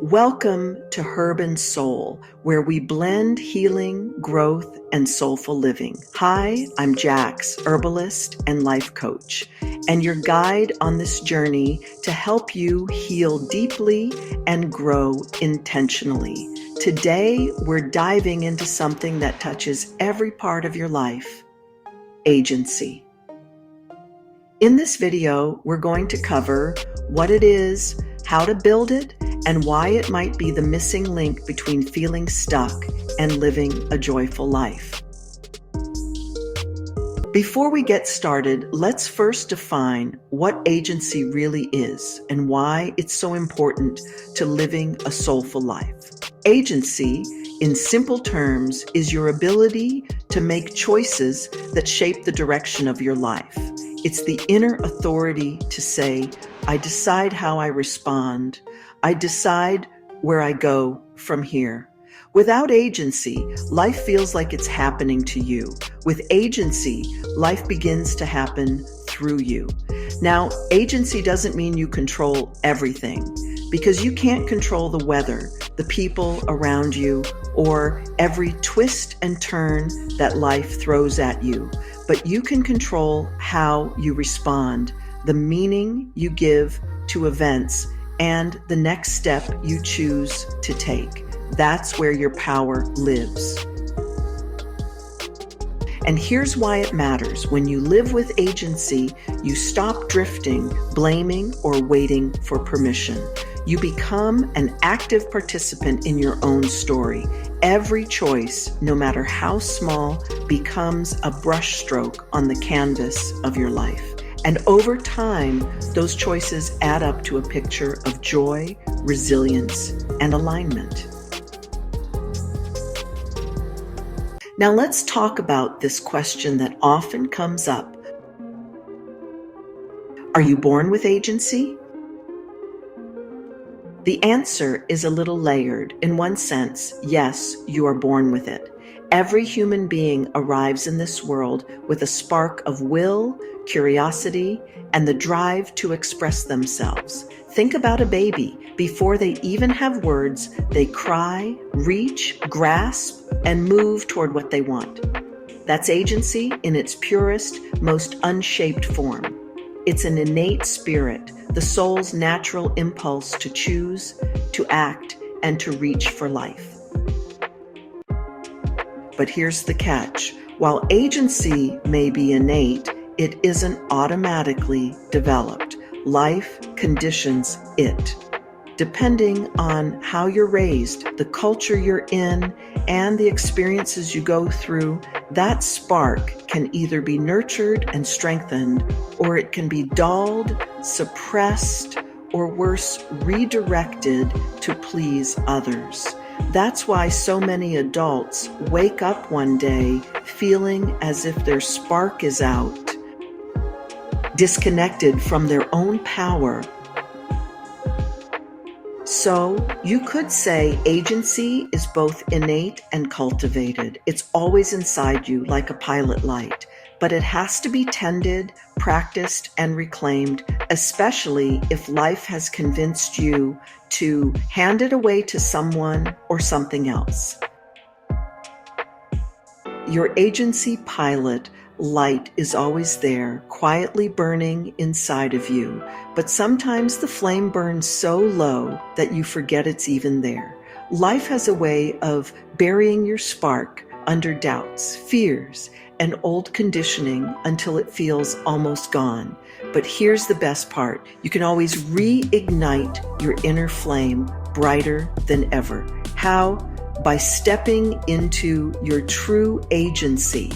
Welcome to Herb and Soul, where we blend healing, growth, and soulful living. Hi, I'm Jax, herbalist and life coach, and your guide on this journey to help you heal deeply and grow intentionally. Today, we're diving into something that touches every part of your life: agency. In this video, we're going to cover what it is, how to build it, and why it might be the missing link between feeling stuck and living a joyful life. Before we get started, let's first define what agency really is and why it's so important to living a soulful life. Agency, in simple terms, is your ability to make choices that shape the direction of your life. It's the inner authority to say, I decide how I respond. I decide where I go from here. Without agency, life feels like it's happening to you. With agency, life begins to happen through you. Now, agency doesn't mean you control everything, because you can't control the weather, the people around you, or every twist and turn that life throws at you. But you can control how you respond, the meaning you give to events, and the next step you choose to take. That's where your power lives. And here's why it matters. When you live with agency, you stop drifting, blaming, or waiting for permission. You become an active participant in your own story. Every choice, no matter how small, becomes a brushstroke on the canvas of your life. And over time, those choices add up to a picture of joy, resilience, and alignment. Now let's talk about this question that often comes up. Are you born with agency? The answer is a little layered. In one sense, yes, you are born with it. Every human being arrives in this world with a spark of will, curiosity, and the drive to express themselves. Think about a baby. Before they even have words, they cry, reach, grasp, and move toward what they want. That's agency in its purest, most unshaped form. It's an innate spirit, the soul's natural impulse to choose, to act, and to reach for life. But here's the catch. While agency may be innate, it isn't automatically developed. Life conditions it. Depending on how you're raised, the culture you're in, and the experiences you go through, that spark can either be nurtured and strengthened, or it can be dulled, suppressed, or worse, redirected to please others. That's why so many adults wake up one day feeling as if their spark is out, disconnected from their own power. So you could say agency is both innate and cultivated. It's always inside you like a pilot light, but it has to be tended, practiced, and reclaimed, especially if life has convinced you to hand it away to someone or something else. Your agency pilot light is always there, quietly burning inside of you, but sometimes the flame burns so low that you forget it's even there. Life has a way of burying your spark under doubts, fears, and old conditioning until it feels almost gone. But here's the best part. You can always reignite your inner flame brighter than ever. How? By stepping into your true agency.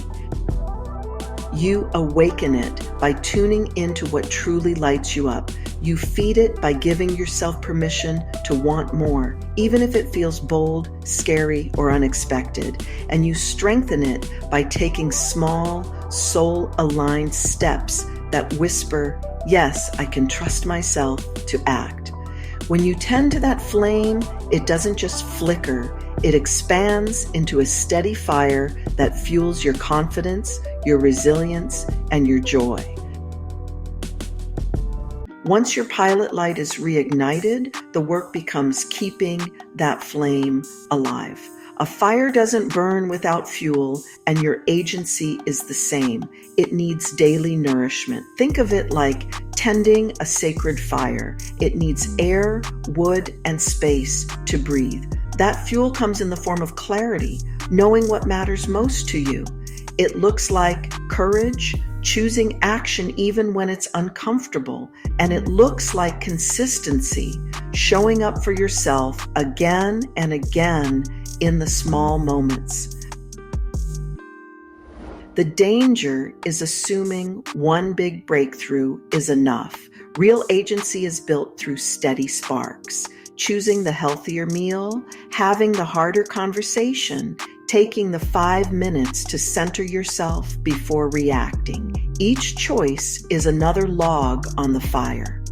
You awaken it by tuning into what truly lights you up. You feed it by giving yourself permission to want more, even if it feels bold, scary, or unexpected. And you strengthen it by taking small, soul-aligned steps that whisper, yes, I can trust myself to act. When you tend to that flame, it doesn't just flicker. It expands into a steady fire that fuels your confidence, your resilience, and your joy. Once your pilot light is reignited, the work becomes keeping that flame alive. A fire doesn't burn without fuel, and your agency is the same. It needs daily nourishment. Think of it like tending a sacred fire. It needs air, wood, and space to breathe. That fuel comes in the form of clarity, knowing what matters most to you. It looks like courage, choosing action even when it's uncomfortable, and it looks like consistency, showing up for yourself again and again in the small moments. The danger is assuming one big breakthrough is enough. Real agency is built through steady sparks, choosing the healthier meal, having the harder conversation, taking the 5 minutes to center yourself before reacting. Each choice is another log on the fire.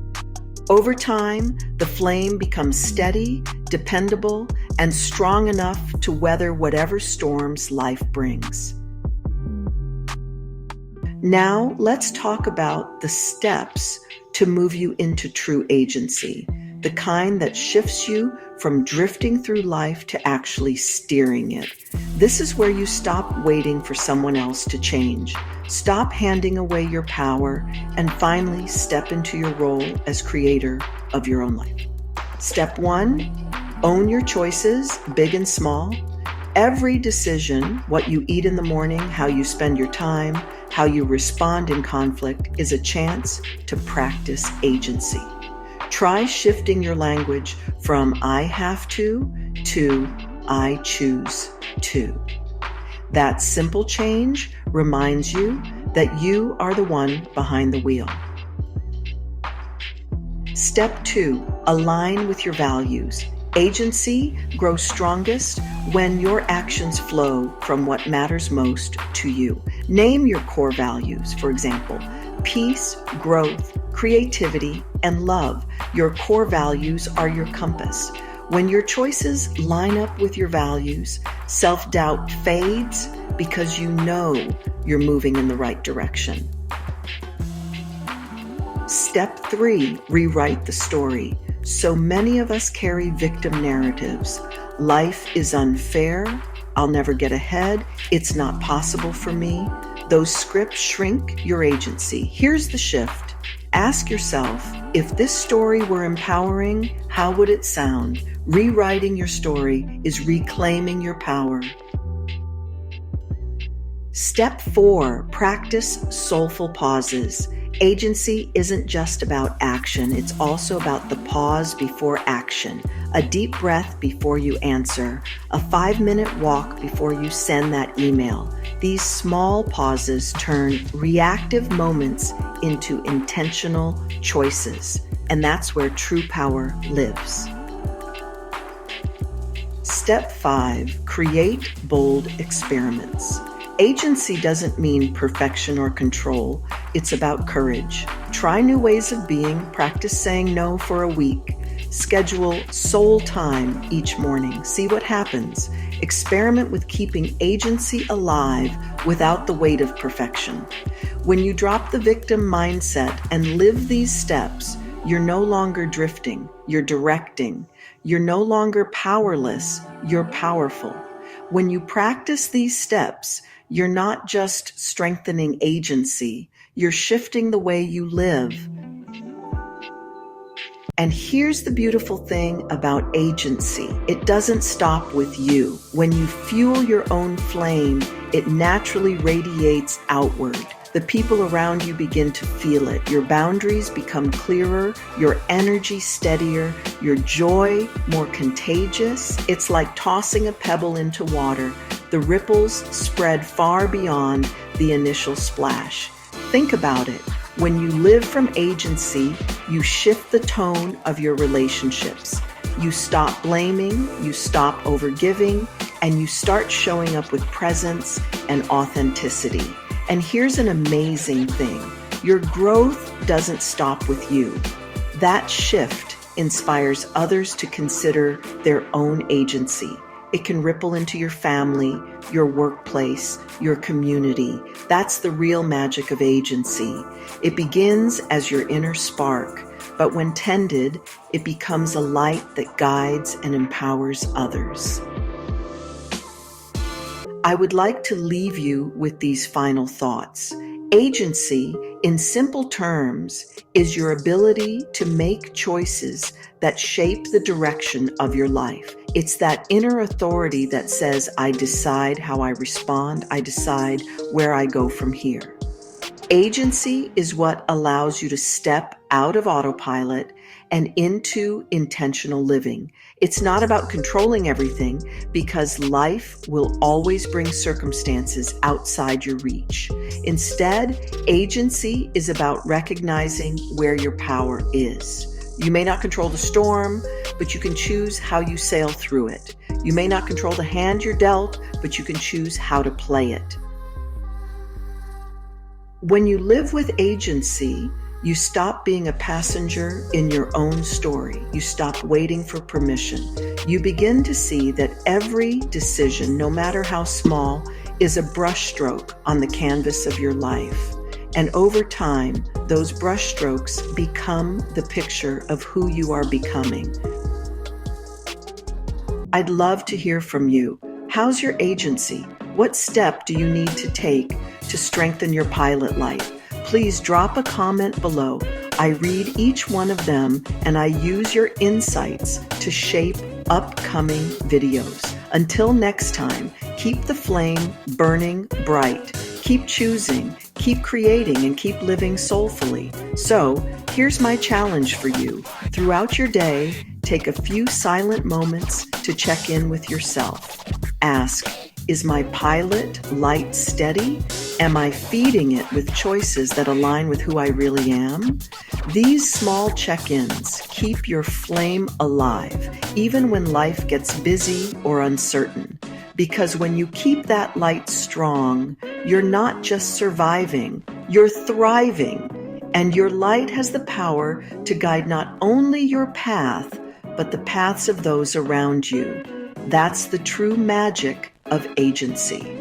Over time, the flame becomes steady, dependable, and strong enough to weather whatever storms life brings. Now, let's talk about the steps to move you into true agency, the kind that shifts you from drifting through life to actually steering it. This is where you stop waiting for someone else to change, stop handing away your power, and finally step into your role as creator of your own life. Step 1, own your choices, big and small. Every decision, what you eat in the morning, how you spend your time, how you respond in conflict, is a chance to practice agency. Try shifting your language from I have to I choose to. That simple change reminds you that you are the one behind the wheel. Step 2, align with your values. Agency grows strongest when your actions flow from what matters most to you. Name your core values, for example, peace, growth, creativity, and love. Your core values are your compass. When your choices line up with your values, self-doubt fades because you know you're moving in the right direction. Step 3, rewrite the story. So many of us carry victim narratives. Life is unfair. I'll never get ahead. It's not possible for me. Those scripts shrink your agency. Here's the shift. Ask yourself, if this story were empowering, how would it sound? Rewriting your story is reclaiming your power. Step 4, practice soulful pauses. Agency isn't just about action, it's also about the pause before action, a deep breath before you answer, a 5-minute walk before you send that email. These small pauses turn reactive moments into intentional choices, and that's where true power lives. Step 5, create bold experiments. Agency doesn't mean perfection or control. It's about courage. Try new ways of being, practice saying no for a week. Schedule soul time each morning. See what happens. Experiment with keeping agency alive without the weight of perfection. When you drop the victim mindset and live these steps, you're no longer drifting, you're directing. You're no longer powerless, you're powerful. When you practice these steps, you're not just strengthening agency, you're shifting the way you live. And here's the beautiful thing about agency. It doesn't stop with you. When you fuel your own flame, it naturally radiates outward. The people around you begin to feel it. Your boundaries become clearer, your energy steadier, your joy more contagious. It's like tossing a pebble into water. The ripples spread far beyond the initial splash. Think about it. When you live from agency, you shift the tone of your relationships. You stop blaming, you stop overgiving, and you start showing up with presence and authenticity. And here's an amazing thing. Your growth doesn't stop with you. That shift inspires others to consider their own agency. It can ripple into your family, your workplace, your community. That's the real magic of agency. It begins as your inner spark, but when tended, it becomes a light that guides and empowers others. I would like to leave you with these final thoughts. Agency, in simple terms, is your ability to make choices that shape the direction of your life. It's that inner authority that says, I decide how I respond, I decide where I go from here. Agency is what allows you to step out of autopilot and into intentional living. It's not about controlling everything, because life will always bring circumstances outside your reach. Instead, agency is about recognizing where your power is. You may not control the storm, but you can choose how you sail through it. You may not control the hand you're dealt, but you can choose how to play it. When you live with agency, you stop being a passenger in your own story. You stop waiting for permission. You begin to see that every decision, no matter how small, is a brushstroke on the canvas of your life. And over time, those brushstrokes become the picture of who you are becoming. I'd love to hear from you. How's your agency? What step do you need to take to strengthen your pilot light? Please drop a comment below. I read each one of them, and I use your insights to shape upcoming videos. Until next time, keep the flame burning bright. Keep choosing, keep creating, and keep living soulfully. So, here's my challenge for you. Throughout your day, take a few silent moments to check in with yourself. Ask, is my pilot light steady? Am I feeding it with choices that align with who I really am? These small check-ins keep your flame alive, even when life gets busy or uncertain. Because when you keep that light strong, you're not just surviving, you're thriving. And your light has the power to guide not only your path, but the paths of those around you. That's the true magic of agency.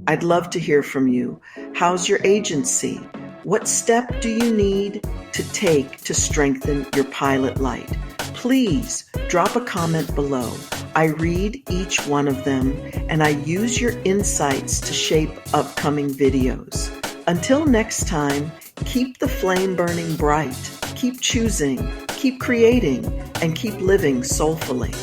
I'd love to hear from you. How's your agency? What step do you need to take to strengthen your pilot light? Please drop a comment below. I read each one of them, and I use your insights to shape upcoming videos. Until next time, keep the flame burning bright. Keep choosing, keep creating, and keep living soulfully.